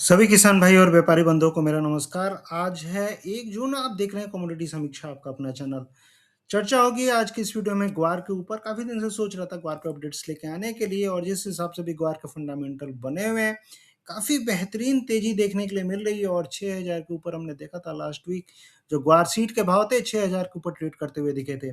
सभी किसान भाई और व्यापारी बंधुओं को मेरा नमस्कार। आज है 1 जून, आप देख रहे हैं कमोडिटी समीक्षा, आपका अपना चैनल। चर्चा होगी आज की इस वीडियो में ग्वार के ऊपर। काफ़ी दिन से सोच रहा था ग्वार पे अपडेट्स लेके आने के लिए, और जिस हिसाब से भी ग्वार के फंडामेंटल बने हुए हैं, काफ़ी बेहतरीन तेज़ी देखने के लिए मिल रही है। और 6000 के ऊपर हमने देखा था लास्ट वीक, जो ग्वार सीड के भाव थे 6000 के ऊपर ट्रेड करते हुए दिखे थे।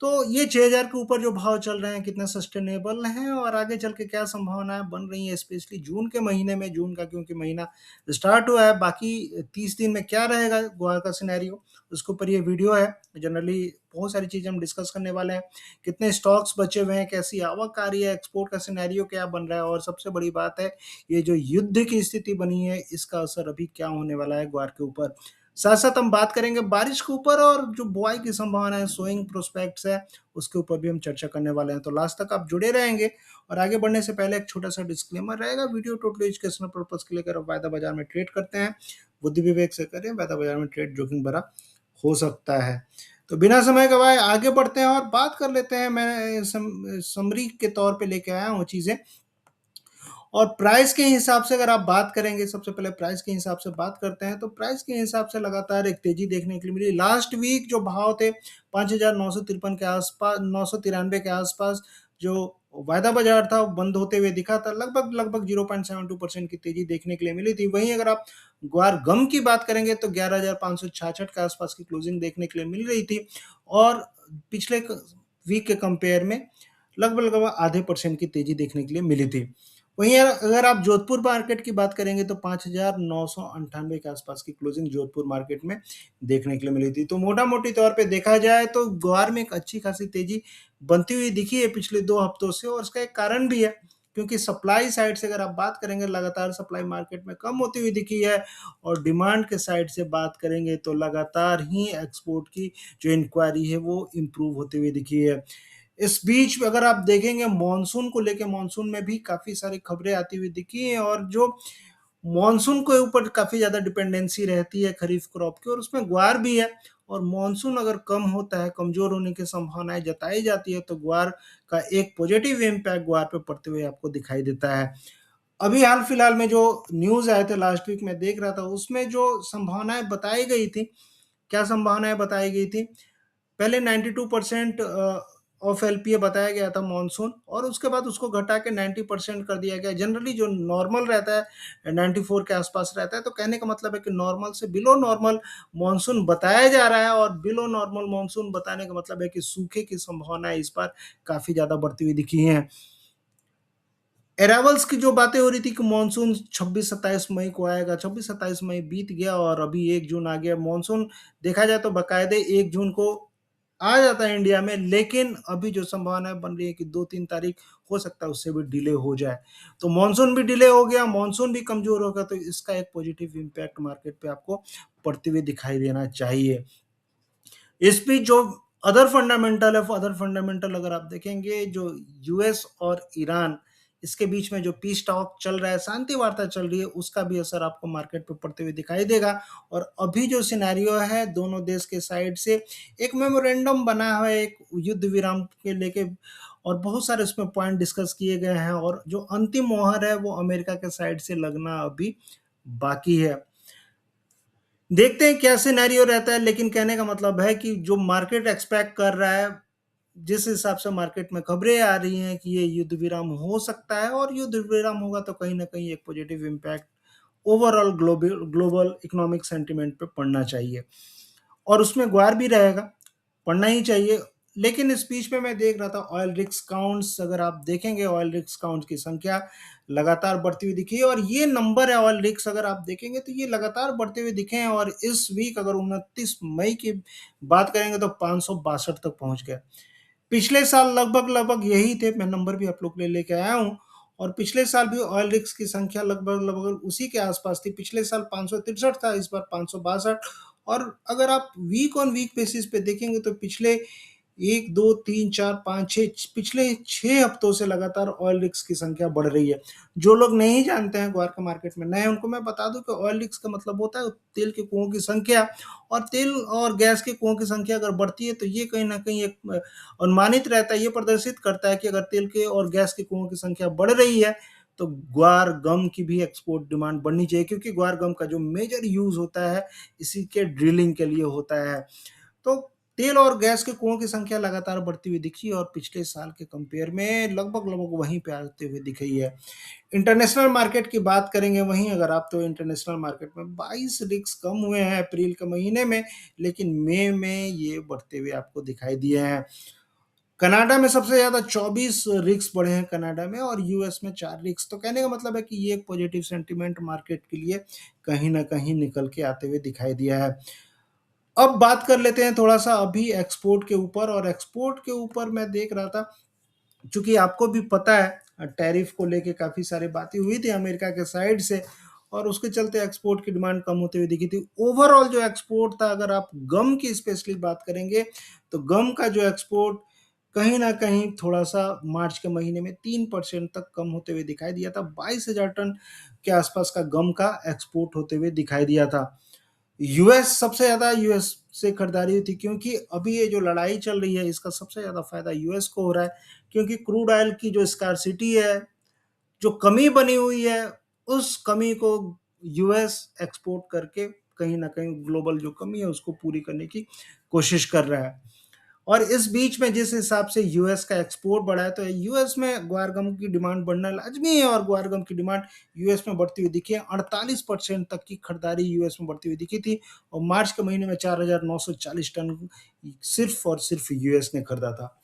तो ये 6000 के ऊपर जो भाव चल रहे हैं, कितना सस्टेनेबल हैं और आगे चल के क्या संभावनाएं बन रही हैं, स्पेशली जून के महीने में। जून का क्योंकि महीना स्टार्ट हुआ है, बाकी 30 दिन में क्या रहेगा गोवा का सिनेरियो, उसके ऊपर ये वीडियो है। जनरली बहुत सारी चीज़ें हम डिस्कस करने वाले हैं। कितने स्टॉक्स बचे हुए हैं, कैसी आवक आ रही है, एक्सपोर्ट का सिनेरियो क्या बन रहा है, और सबसे बड़ी बात है ये जो युद्ध की स्थिति बनी है, इसका असर अभी क्या होने वाला है ग्वार के ऊपर। साथ साथ हम बात करेंगे बारिश के ऊपर, और जो बुआई की संभावना है, सोइंग प्रोस्पेक्ट्स है, उसके ऊपर भी हम चर्चा करने वाले हैं। तो लास्ट तक आप जुड़े रहेंगे। और आगे बढ़ने से पहले एक छोटा सा डिस्क्लेमर रहेगा, वीडियो टोटली एजुकेशनल पर्पज के लिए कर वायदा बाजार में ट्रेड करते हैं, बुद्धि विवेक से करें। वायदा बाजार में ट्रेड जोखिम भरा हो सकता है। तो बिना समय गवाए आगे बढ़ते हैं और बात कर लेते हैं। मैं समरी के तौर पे लेके आया हूँ चीज़ें। और प्राइस के हिसाब से अगर आप बात करेंगे, सबसे पहले प्राइस के हिसाब से बात करते हैं, तो प्राइस के हिसाब से लगातार एक तेजी देखने के लिए मिली। लास्ट वीक जो भाव थे 5,953 के आसपास, 993 के आसपास, जो वायदा बाजार था वो बंद होते हुए दिखा था। लगभग 0.72% की तेजी देखने के लिए मिली थी। वहीं अगर आप ग्वार गम की बात करेंगे तो 11,566 के आसपास की क्लोजिंग देखने के लिए मिल रही थी, और पिछले वीक के कंपेयर में लगभग आधे % की तेजी देखने के लिए मिली थी। वहीं अगर आप जोधपुर मार्केट की बात करेंगे तो 5,998 के आसपास की क्लोजिंग जोधपुर मार्केट में देखने के लिए मिली थी। तो मोटा मोटी तौर पे देखा जाए तो ग्वार में एक अच्छी खासी तेजी बनती हुई दिखी है पिछले 2 हफ्तों से, और इसका एक कारण भी है, क्योंकि सप्लाई साइड से अगर आप बात करेंगे, लगातार सप्लाई मार्केट में कम होती हुई दिखी है। और डिमांड के साइड से बात करेंगे तो लगातार ही एक्सपोर्ट की जो इंक्वायरी है वो इम्प्रूव होती हुई दिखी है। इस बीच अगर आप देखेंगे मॉनसून को लेके, मॉनसून में भी काफ़ी सारी खबरें आती हुई दिखी हैं, और जो मॉनसून के ऊपर काफ़ी ज़्यादा डिपेंडेंसी रहती है खरीफ क्रॉप की, और उसमें ग्वार भी है। और मॉनसून अगर कम होता है, कमज़ोर होने की संभावनाएं जताई जाती है, तो ग्वार का एक पॉजिटिव इम्पैक्ट ग्वार पे पड़ते हुए आपको दिखाई देता है। अभी हाल फिलहाल में जो न्यूज़ आए थे, लास्ट वीक में देख रहा था, उसमें जो संभावनाएं बताई गई थी, क्या संभावनाएं बताई गई थी, पहले 92% ऑफ एलपीए बताया गया था मॉनसून, और उसके बाद उसको घटा के 90% कर दिया गया। जनरली जो नॉर्मल रहता है 94 के आसपास रहता है। तो कहने का मतलब है कि नॉर्मल से बिलो नॉर्मल मॉनसून बताया जा रहा है, और बिलो नॉर्मल मॉनसून बताने का मतलब है कि सूखे की संभावनाएं इस बार काफ़ी ज़्यादा बढ़ती हुई दिखी हैं। अराइवल्स की जो बातें हो रही थी कि मानसून 26-27 मई को आएगा, 26-27 मई बीत गया और अभी 1 जून आ गया। मानसून देखा जाए तो बाकायदे 1 जून को आ जाता है इंडिया में, लेकिन अभी जो संभावना बन रही है कि 2-3 तारीख हो सकता है उससे भी डिले हो जाए। तो मानसून भी डिले हो गया, मानसून भी कमज़ोर होगा, तो इसका एक पॉजिटिव इम्पैक्ट मार्केट पे आपको पड़ते हुए दिखाई देना चाहिए। इस बीच जो अदर फंडामेंटल है, अदर फंडामेंटल अगर आप देखेंगे, जो यूएस और ईरान, इसके बीच में जो पीस टॉक चल रहा है, शांति वार्ता चल रही है, उसका भी असर आपको मार्केट पे पड़ते हुए दिखाई देगा। और अभी जो सिनेरियो है, दोनों देश के साइड से एक मेमोरेंडम बना हुआ है एक युद्ध विराम के लेके, और बहुत सारे उसमें पॉइंट डिस्कस किए गए हैं, और जो अंतिम मोहर है वो अमेरिका के साइड से लगना अभी बाकी है। देखते हैं क्या सिनेरियो रहता है, लेकिन कहने का मतलब है कि जो मार्केट एक्सपेक्ट कर रहा है, जिस हिसाब से मार्केट में खबरें आ रही हैं कि ये युद्ध विराम हो सकता है, और युद्ध विराम होगा तो कहीं ना कहीं एक positive impact overall global global economic sentiment पे पड़ना चाहिए, और उसमें ग्वार भी रहेगा, पढ़ना ही चाहिए। लेकिन इस बीच में मैं देख रहा था ऑयल रिस्क काउंट्स, अगर आप देखेंगे ऑयल रिस्क काउंट की संख्या लगातार बढ़ती हुई दिखी है, और ये नंबर है ऑयल रिस्क, अगर आप देखेंगे तो ये लगातार बढ़ते हुए दिखे हैं। और इस वीक अगर 29 मई की बात करेंगे तो 562 तक पहुंच गए। पिछले साल लगभग यही थे, मैं नंबर भी आप लोग ले लेके आया हूँ। और पिछले साल भी ऑयल रिग्स की संख्या लगभग उसी के आसपास थी। पिछले साल 563 था, इस बार 562। और अगर आप वीक ऑन वीक बेसिस पे देखेंगे तो पिछले 1, 2, 3, 4, 5, 6 पिछले 6 हफ्तों से लगातार ऑयल रिग्स की संख्या बढ़ रही है। जो लोग नहीं जानते हैं, ग्वार के मार्केट में नए, उनको मैं बता दूं कि ऑयल रिग्स का मतलब होता है तेल के कुओं की संख्या, और तेल और गैस के कुओं की संख्या अगर बढ़ती है तो ये कहीं ना कहीं एक अनुमानित रहता है, ये प्रदर्शित करता है कि अगर तेल के और गैस के कुओं की संख्या बढ़ रही है तो ग्वार गम की भी एक्सपोर्ट डिमांड बढ़नी चाहिए, क्योंकि ग्वार गम का जो मेजर यूज़ होता है इसी के ड्रिलिंग के लिए होता है। तो तेल और गैस के कुओं की संख्या लगातार बढ़ती हुई दिखी और पिछले साल के कंपेयर में लगभग वहीं पे आते हुए दिख रही है। इंटरनेशनल मार्केट की बात करेंगे वहीं अगर आप, तो इंटरनेशनल मार्केट में 22 रिग्स कम हुए हैं अप्रैल के महीने में, लेकिन मई में ये बढ़ते हुए आपको दिखाई दिए हैं। कनाडा में सबसे ज़्यादा 24 रिग्स बढ़े हैं कनाडा में, और यूएस में 4 रिग्स। तो कहने का मतलब है कि ये एक पॉजिटिव सेंटीमेंट मार्केट के लिए कहीं न कहीं निकल के आते हुए दिखाई दिया है। अब बात कर लेते हैं थोड़ा-सा अभी एक्सपोर्ट के ऊपर, और एक्सपोर्ट के ऊपर मैं देख रहा था, चूँकि आपको भी पता है टैरिफ को लेके काफ़ी सारी बातें हुई थी अमेरिका के साइड से, और उसके चलते एक्सपोर्ट की डिमांड कम होती हुई दिखी थी। ओवरऑल जो एक्सपोर्ट था, अगर आप गम की स्पेशली बात करेंगे, तो गम का जो एक्सपोर्ट कहीं न कहीं थोड़ा-सा मार्च के महीने में 3% तक कम होते हुए दिखाई दिया था। 22,000 टन के आसपास का गम का एक्सपोर्ट होते हुए दिखाई दिया था। यूएस सबसे ज़्यादा यूएस से खरीदारी हुई थी, क्योंकि अभी ये जो लड़ाई चल रही है इसका सबसे ज़्यादा फ़ायदा यूएस को हो रहा है, क्योंकि क्रूड ऑयल की जो स्कार्सिटी है, जो कमी बनी हुई है, उस कमी को यूएस एक्सपोर्ट करके कहीं न कहीं ग्लोबल जो कमी है उसको पूरी करने की कोशिश कर रहा है। और इस बीच में जिस हिसाब से यूएस का एक्सपोर्ट बढ़ा है, तो यूएस में ग्वार गम की डिमांड बढ़ना लाज़मी है, और ग्वार गम की डिमांड यूएस में बढ़ती हुई दिखी है। 48% तक की खरीदारी यूएस में बढ़ती हुई दिखी थी, और मार्च के महीने में 4,940 टन सिर्फ और सिर्फ यूएस ने खरीदा था।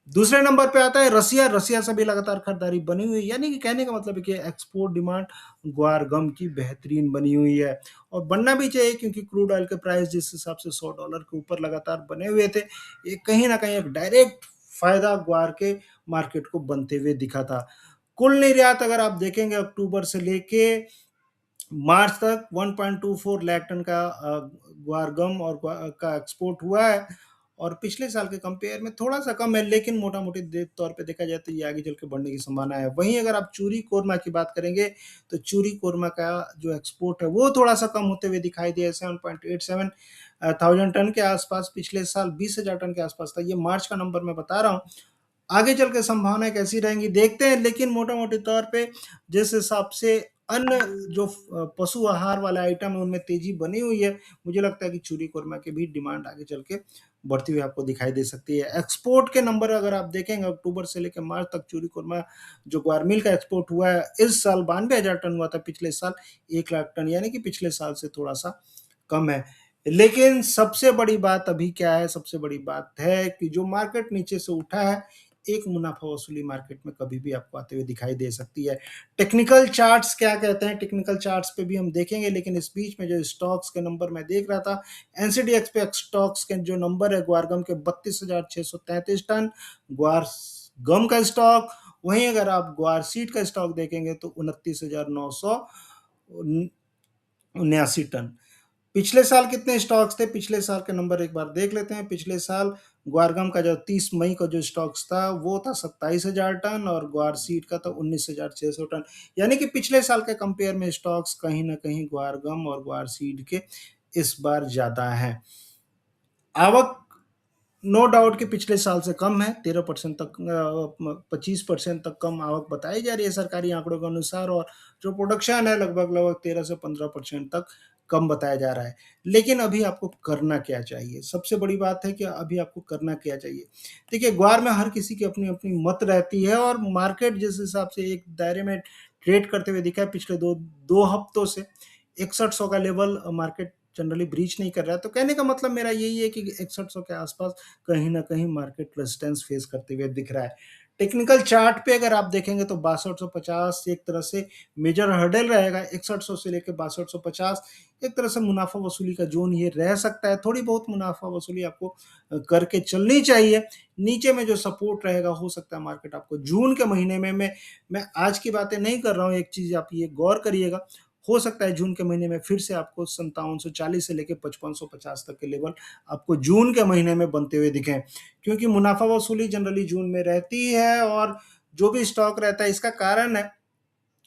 दूसरे नंबर पे आता है रसिया। रसिया से भी लगातार खरीदारी बनी हुई है, यानी कि कहने का मतलब है कि एक्सपोर्ट डिमांड ग्वार गम की बेहतरीन बनी हुई है, और बनना भी चाहिए, क्योंकि क्रूड ऑयल के प्राइस जिस हिसाब से $100 के ऊपर लगातार बने हुए थे, ये कहीं न कहीं एक डायरेक्ट फ़ायदा ग्वार के मार्केट को बनते हुए दिखा था। कुल निर्यात अगर आप देखेंगे अक्टूबर से लेके मार्च तक 1.24 लाख टन का ग्वार गम और का एक्सपोर्ट हुआ है, और पिछले साल के कंपेयर में थोड़ा-सा कम है, लेकिन मोटा-मोटी तौर पे देखा जाए तो ये आगे चल के बढ़ने की संभावना है। वहीं अगर आप चूरी कोरमा की बात करेंगे, तो चूरी कोरमा का जो एक्सपोर्ट है वो थोड़ा-सा कम होते हुए दिखाई दिया है, 7.87 थाउज़ेंड टन के आसपास। पिछले साल 20,000 टन के आसपास था। ये मार्च का नंबर मैं बता रहा हूँ। आगे चल के संभावनाएँ कैसी रहेंगी देखते हैं, लेकिन मोटा-मोटी तौर पे जिस हिसाब से अन्य जो पशु आहार वाला आइटम है उनमें तेज़ी बनी हुई है, मुझे लगता है कि चूरी कोरमा की भी डिमांड आगे चल के बढ़ती हुई आपको दिखाई दे सकती है। एक्सपोर्ट के नंबर अगर आप देखेंगे अक्टूबर से लेके मार्च तक, चूरी कोरमा जो ग्वार मिल का एक्सपोर्ट हुआ है इस साल 92,000 टन हुआ था, पिछले साल 1 लाख टन, यानी कि पिछले साल से थोड़ा-सा कम है। लेकिन सबसे बड़ी बात अभी क्या है, सबसे बड़ी बात है कि जो मार्केट नीचे से उठा है, एक मुनाफा वसूली मार्केट में कभी भी आपको आते हुए दिखाई दे सकती है। टेक्निकल चार्ट्स क्या कहते हैं, टेक्निकल चार्ट्स पे भी हम देखेंगे, लेकिन इस बीच में जो स्टॉक्स के नंबर मैं देख रहा था, एनसीडीएक्स पे स्टॉक्स के जो नंबर है ग्वार गम के 32,633 टन ग्वार गम का स्टॉक। वहीं अगर आप ग्वार सीड का स्टॉक देखेंगे तो 29,979 टन। पिछले साल कितने स्टॉक्स थे, पिछले साल के नंबर एक बार देख लेते हैं। पिछले साल ग्वारगम का जो 30 मई का जो स्टॉक्स था वो था 27,000 टन, और ग्वार सीड का था 19,600 टन, यानी कि पिछले साल के कंपेयर में स्टॉक्स कहीं ना कहीं ग्वारगम और ग्वार सीड के इस बार ज़्यादा हैं। आवक नो डाउट कि पिछले साल से कम है, 13% तक 25% तक कम आवक बताई जा रही है सरकारी आंकड़ों के अनुसार, और जो प्रोडक्शन है लगभग 13 से 15% तक कम बताया जा रहा है। लेकिन अभी आपको करना क्या चाहिए, सबसे बड़ी बात है कि अभी आपको करना क्या चाहिए। देखिए, ग्वार में हर किसी की अपनी अपनी मत रहती है, और मार्केट जिस हिसाब से एक दायरे में ट्रेड करते हुए दिखा है पिछले दो दो हफ्तों से, 6100 का लेवल मार्केट जनरली ब्रीच नहीं कर रहा है। तो कहने का मतलब मेरा यही है कि 6100 के आसपास कहीं न कहीं मार्केट रेजिस्टेंस फेस करते हुए दिख रहा है। टेक्निकल चार्ट पे अगर आप देखेंगे तो 6250 एक तरह से मेजर हर्डल रहेगा। 6100 से लेके 6250 एक तरह से मुनाफा वसूली का जोन ये रह सकता है। थोड़ी बहुत मुनाफा वसूली आपको करके चलनी चाहिए। नीचे में जो सपोर्ट रहेगा, हो सकता है मार्केट आपको जून के महीने में, मैं आज की बातें नहीं कर रहा हूँ, एक चीज़ आप ये गौर करिएगा, हो सकता है जून के महीने में फिर से आपको 5740 से लेके 5550 तक के लेवल आपको जून के महीने में बनते हुए दिखें, क्योंकि मुनाफा वसूली जनरली जून में रहती है। और जो भी स्टॉक रहता है, इसका कारण है,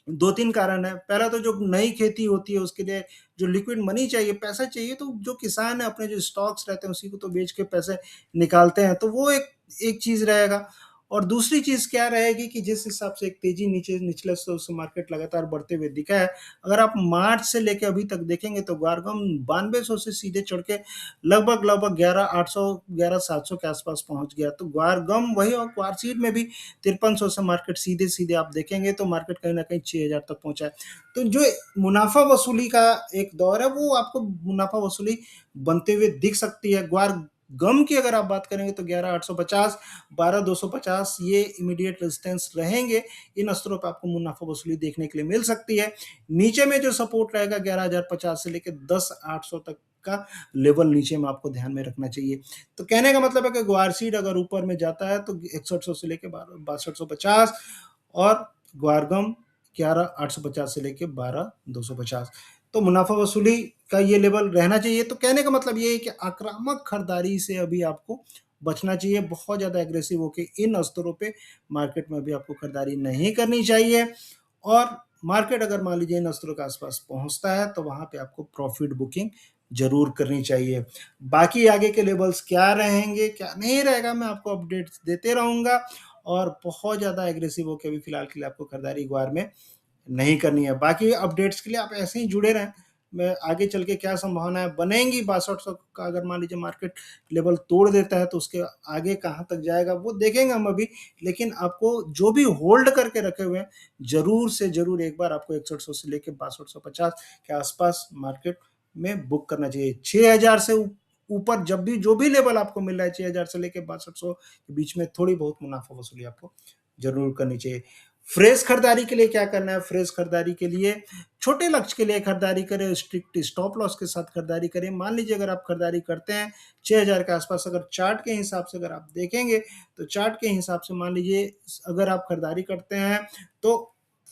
2-3 कारण है। पहला तो जो नई खेती होती है उसके लिए जो लिक्विड मनी चाहिए, पैसा चाहिए, तो जो किसान है अपने जो स्टॉक्स रहते हैं उसी को तो बेच के पैसे निकालते हैं, तो वो एक एक चीज़ रहेगा। और दूसरी चीज़ क्या रहेगी कि जिस हिसाब से एक तेज़ी नीचे निचले स्तर से मार्केट लगातार बढ़ते हुए दिखा है, अगर आप मार्च से लेके अभी तक देखेंगे तो ग्वारगम 9200 से सीधे चढ़ के लगभग 11,800 11,700 के आसपास पहुंच गया। तो ग्वारगम वही, और ग्वारसीड में भी 5300 से मार्केट सीधे आप देखेंगे तो मार्केट कहीं ना कहीं 6,000 तक पहुंचा है। तो जो मुनाफा वसूली का एक दौर है वो आपको मुनाफा वसूली बनते हुए दिख सकती है। ग्वार गम की अगर आप बात करेंगे तो 11,850, 12,250 ये इमीडिएट रेजिस्टेंस रहेंगे। इन स्तरों पर आपको मुनाफा वसूली देखने के लिए मिल सकती है। नीचे में जो सपोर्ट रहेगा 11,050 से लेकर 10,800 तक का लेवल नीचे में आपको ध्यान में रखना चाहिए। तो कहने का मतलब है कि ग्वारसीड अगर ऊपर में जाता है तो 6100 से लेकर 6250, और ग्वारगम 11,850 से लेकर 12,250। तो मुनाफा वसूली का ये लेवल रहना चाहिए। तो कहने का मतलब ये है कि आक्रामक खरीदारी से अभी आपको बचना चाहिए। बहुत ज़्यादा एग्रेसिव होके इन स्तरों पे मार्केट में अभी आपको खरीदारी नहीं करनी चाहिए। और मार्केट अगर मान लीजिए इन स्तरों के आसपास पहुंचता है तो वहां पे आपको प्रॉफिट बुकिंग जरूर करनी चाहिए। बाकी आगे के लेवल्स क्या रहेंगे क्या नहीं रहेगा मैं आपको अपडेट्स देते रहूंगा। और बहुत ज़्यादा एग्रेसिव होकर अभी फिलहाल के लिए आपको खरीदारी ग्वार में नहीं करनी है। बाकी अपडेट्स के लिए आप ऐसे ही जुड़े रहें। मैं आगे चल के क्या संभावनाएं बनेंगी 6200 का, अगर मान लीजिए मार्केट लेवल तोड़ देता है तो उसके आगे कहाँ तक जाएगा वो देखेंगे हम अभी। लेकिन आपको जो भी होल्ड करके रखे हुए हैं जरूर से जरूर एक बार आपको 6100 से लेकर 6250 के आसपास मार्केट में बुक करना चाहिए। 6000 से ऊपर जब भी जो भी लेवल आपको मिल रहा है 6000 से लेकर 6200 के बीच में थोड़ी बहुत मुनाफा वसूली आपको जरूर करनी चाहिए। फ्रेश खरीदारी के लिए क्या करना है? फ्रेश खरीदारी के लिए छोटे लक्ष्य के लिए खरीदारी करें, स्ट्रिक्ट स्टॉप लॉस के साथ खरीदारी करें। मान लीजिए अगर आप खरीदारी करते हैं 6000 के आसपास, अगर चार्ट के हिसाब से अगर आप देखेंगे तो चार्ट के हिसाब से मान लीजिए अगर आप खरीदारी करते हैं तो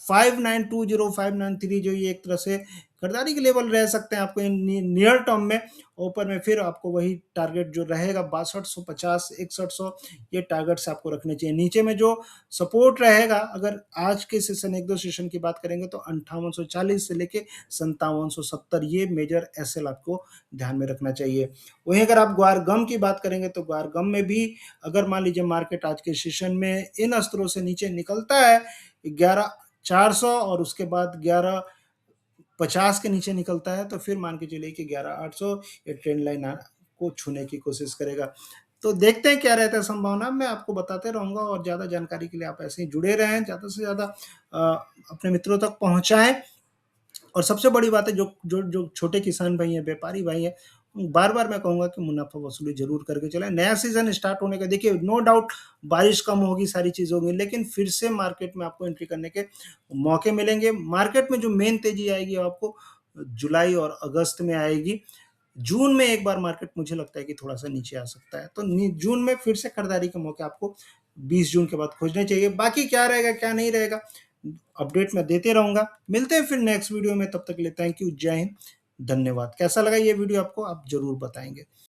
5920 593 जो ये एक तरह से खरीदारी के लेवल रह सकते हैं आपको नियर टर्म में। ऊपर में फिर आपको वही टारगेट जो रहेगा 6250 6100, ये टारगेट से आपको रखने चाहिए। नीचे में जो सपोर्ट रहेगा, अगर आज के सेशन एक दो सेशन की बात करेंगे तो 5840 से लेके 5770, ये मेजर एसएल आपको ध्यान में रखना चाहिए। वहीं अगर आप ग्वारगम की बात करेंगे तो ग्वारगम में भी अगर मान लीजिए मार्केट आज के सेशन में इन स्तरों से नीचे निकलता है 11,400 और उसके बाद 11,50 के नीचे निकलता है तो फिर मान के चलिए कि 11,800 ये ट्रेंड लाइन को छूने की कोशिश करेगा। तो देखते हैं क्या रहता है संभावना, मैं आपको बताते रहूंगा। और ज़्यादा जानकारी के लिए आप ऐसे ही जुड़े रहें, ज़्यादा से ज़्यादा अपने मित्रों तक पहुंचाएं। और सबसे बड़ी बात है, जो जो जो छोटे किसान भाई हैं, व्यापारी भाई हैं, बार बार मैं कहूंगा कि मुनाफा वसूली जरूर करके चलें। नया सीजन स्टार्ट होने का देखिए, नो डाउट बारिश कम होगी, सारी चीज़ होगी, लेकिन फिर से मार्केट में आपको एंट्री करने के मौके मिलेंगे। मार्केट में जो मेन तेजी आएगी आपको जुलाई और अगस्त में आएगी। जून में एक बार मार्केट मुझे लगता है कि थोड़ा सा नीचे आ सकता है, तो जून में फिर से खरीदारी के मौके आपको 20 जून के बाद खोजने चाहिए। बाकी क्या रहेगा क्या नहीं रहेगा अपडेट मैं देते रहूंगा। मिलते हैं फिर नेक्स्ट वीडियो में, तब तक के लिए थैंक यू, जय हिंद, धन्यवाद। कैसा लगा ये वीडियो आपको आप जरूर बताएंगे।